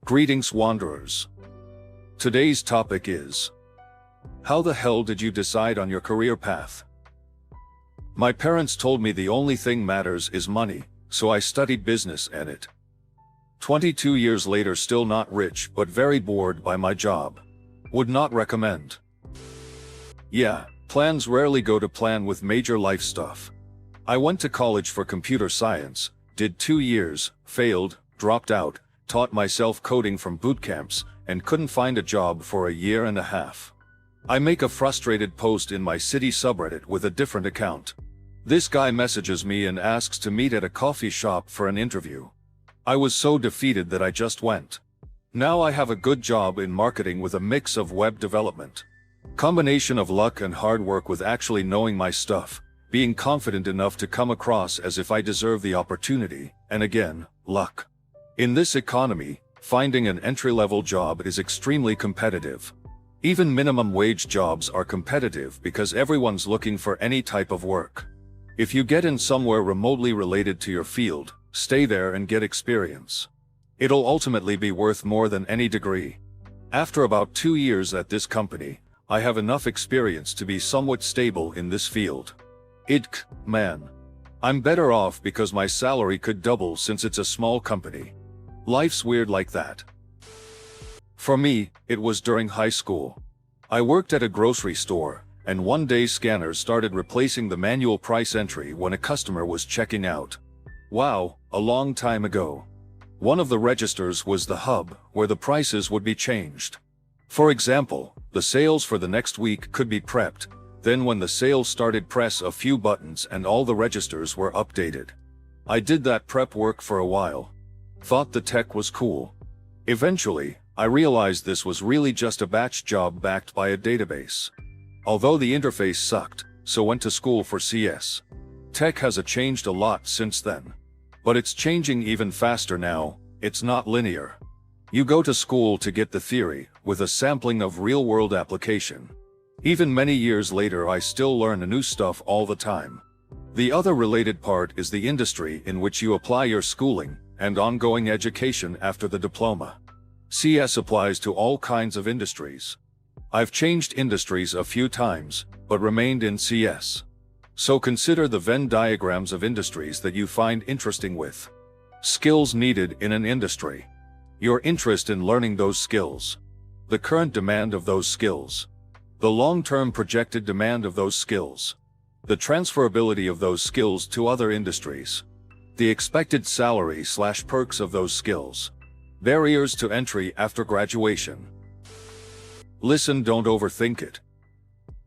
Greetings, wanderers. Today's topic is: how the hell did you decide on your career path? My parents told me the only thing matters is money, so I studied business and it. 22 years later, still not rich but very bored by my job. Would not recommend. Yeah, plans rarely go to plan with major life stuff. I went to college for computer science, did 2 years, failed, dropped out, taught myself coding from boot camps, and couldn't find a job for a year and a half. I make a frustrated post in my city subreddit with a different account. This guy messages me and asks to meet at a coffee shop for an interview. I was so defeated that I just went. Now I have a good job in marketing with a mix of web development. Combination of luck and hard work with actually knowing my stuff, being confident enough to come across as if I deserve the opportunity, and again, luck. In this economy, finding an entry-level job is extremely competitive. Even minimum wage jobs are competitive because everyone's looking for any type of work. If you get in somewhere remotely related to your field, stay there and get experience. It'll ultimately be worth more than any degree. After about 2 years at this company, I have enough experience to be somewhat stable in this field. Man. I'm better off because my salary could double since it's a small company. Life's weird like that. For me, it was during high school. I worked at a grocery store, and one day scanners started replacing the manual price entry when a customer was checking out. Wow, a long time ago. One of the registers was the hub, where the prices would be changed. For example, the sales for the next week could be prepped, then when the sales started, press a few buttons and all the registers were updated. I did that prep work for a while. Thought the tech was cool. Eventually, I realized this was really just a batch job backed by a database. Although the interface sucked, so went to school for CS. Tech has changed a lot since then. But it's changing even faster now. It's not linear. You go to school to get the theory, with a sampling of real-world application. Even many years later, I still learn new stuff all the time. The other related part is the industry in which you apply your schooling, and ongoing education after the diploma. CS applies to all kinds of industries. I've changed industries a few times, but remained in CS. So consider the Venn diagrams of industries that you find interesting with skills needed in an industry, your interest in learning those skills, the current demand of those skills, the long-term projected demand of those skills, the transferability of those skills to other industries, the expected salary/perks of those skills, barriers to entry after graduation. Listen, don't overthink it.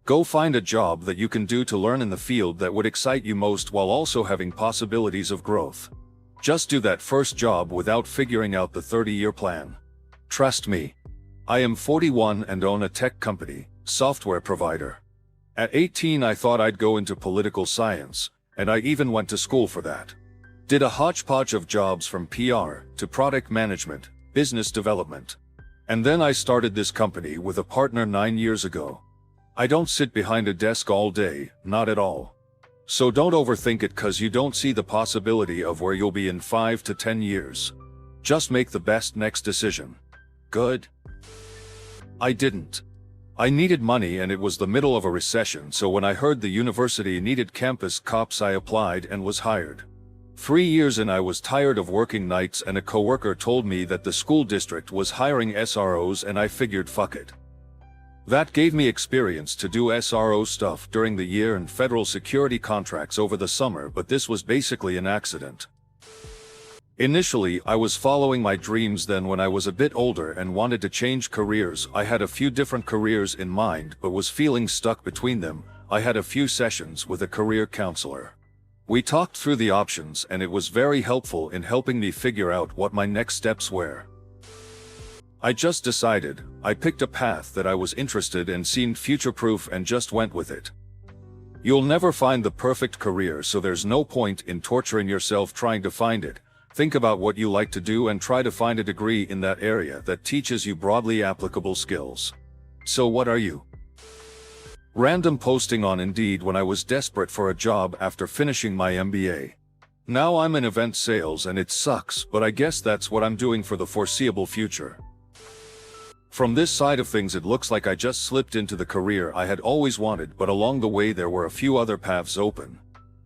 Go find a job that you can do to learn in the field that would excite you most while also having possibilities of growth. Just do that first job without figuring out the 30-year plan. Trust me. I am 41 and own a tech company, software provider. At 18 I thought I'd go into political science, and I even went to school for that. Did a hodgepodge of jobs from PR to product management, business development. And then I started this company with a partner 9 years ago. I don't sit behind a desk all day, not at all. So don't overthink it cause you don't see the possibility of where you'll be in 5 to 10 years. Just make the best next decision. Good? I didn't. I needed money and it was the middle of a recession, so when I heard the university needed campus cops I applied and was hired. 3 years in I was tired of working nights and a coworker told me that the school district was hiring SROs and I figured fuck it. That gave me experience to do SRO stuff during the year and federal security contracts over the summer, but this was basically an accident. Initially, I was following my dreams. Then when I was a bit older and wanted to change careers, I had a few different careers in mind but was feeling stuck between them. I had a few sessions with a career counselor. We talked through the options and it was very helpful in helping me figure out what my next steps were. I just decided, I picked a path that I was interested in, seemed future-proof, and just went with it. You'll never find the perfect career, so there's no point in torturing yourself trying to find it. Think about what you like to do and try to find a degree in that area that teaches you broadly applicable skills. So what are you? Random posting on Indeed when I was desperate for a job after finishing my MBA. Now I'm in event sales and it sucks, but I guess that's what I'm doing for the foreseeable future. From this side of things it looks like I just slipped into the career I had always wanted, but along the way there were a few other paths open.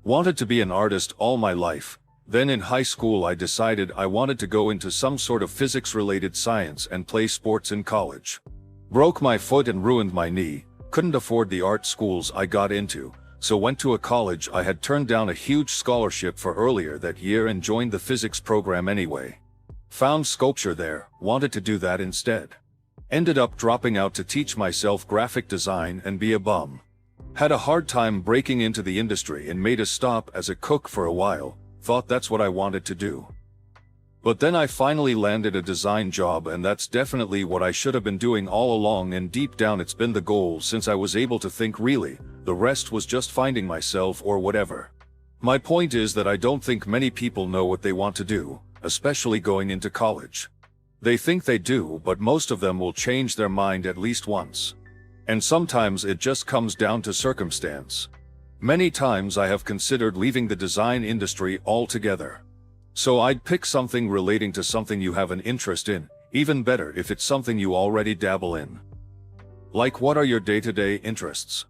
Wanted to be an artist all my life. Then in high school I decided I wanted to go into some sort of physics-related science and play sports in college. Broke my foot and ruined my knee, couldn't afford the art schools I got into, so went to a college I had turned down a huge scholarship for earlier that year and joined the physics program anyway. Found sculpture there, wanted to do that instead. Ended up dropping out to teach myself graphic design and be a bum. Had a hard time breaking into the industry and made a stop as a cook for a while, thought that's what I wanted to do. But then I finally landed a design job, and that's definitely what I should have been doing all along, and deep down it's been the goal since I was able to think really. The rest was just finding myself or whatever. My point is that I don't think many people know what they want to do, especially going into college. They think they do, but most of them will change their mind at least once. And sometimes it just comes down to circumstance. Many times I have considered leaving the design industry altogether. So I'd pick something relating to something you have an interest in, even better if it's something you already dabble in. Like, what are your day-to-day interests?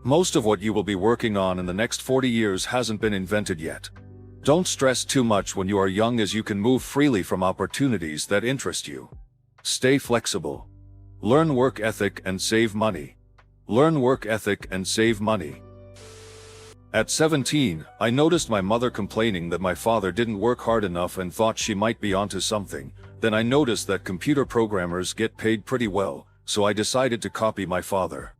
Most of what you will be working on in the next 40 years hasn't been invented yet. Don't stress too much when you are young, as you can move freely from opportunities that interest you. Stay flexible. Learn work ethic and save money. Learn work ethic and save money. At 17, I noticed my mother complaining that my father didn't work hard enough and thought she might be onto something. Then I noticed that computer programmers get paid pretty well, so I decided to copy my father.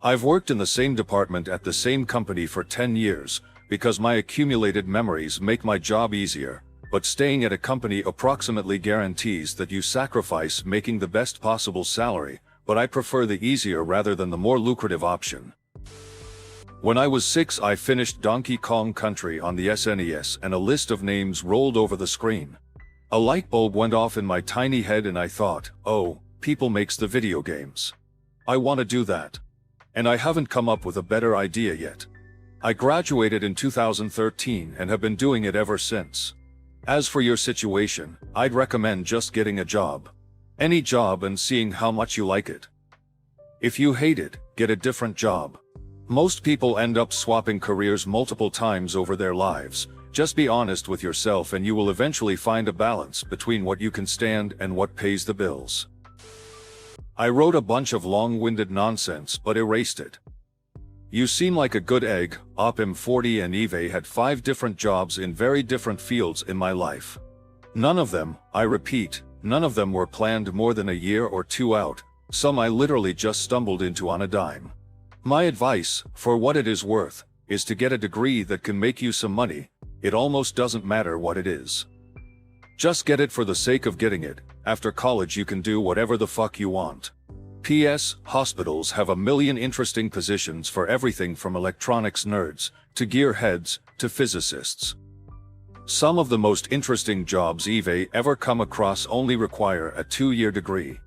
I've worked in the same department at the same company for 10 years, because my accumulated memories make my job easier, but staying at a company approximately guarantees that you sacrifice making the best possible salary, but I prefer the easier rather than the more lucrative option. When I was 6, I finished Donkey Kong Country on the SNES, and a list of names rolled over the screen. A light bulb went off in my tiny head and I thought, oh, people makes the video games. I want to do that. And I haven't come up with a better idea yet. I graduated in 2013 and have been doing it ever since. As for your situation, I'd recommend just getting a job. Any job, and seeing how much you like it. If you hate it, get a different job. Most people end up swapping careers multiple times over their lives. Just be honest with yourself and you will eventually find a balance between what you can stand and what pays the bills. I wrote a bunch of long-winded nonsense but erased it. You seem like a good egg. I'm 40 and Eve had 5 different jobs in very different fields in my life. None of them, I repeat, none of them were planned more than a year or 2 out. Some I literally just stumbled into on a dime. My advice, for what it is worth, is to get a degree that can make you some money. It almost doesn't matter what it is. Just get it for the sake of getting it. After college you can do whatever the fuck you want. P.S. Hospitals have a million interesting positions for everything from electronics nerds, to gearheads, to physicists. Some of the most interesting jobs Eve ever come across only require a 2-year degree.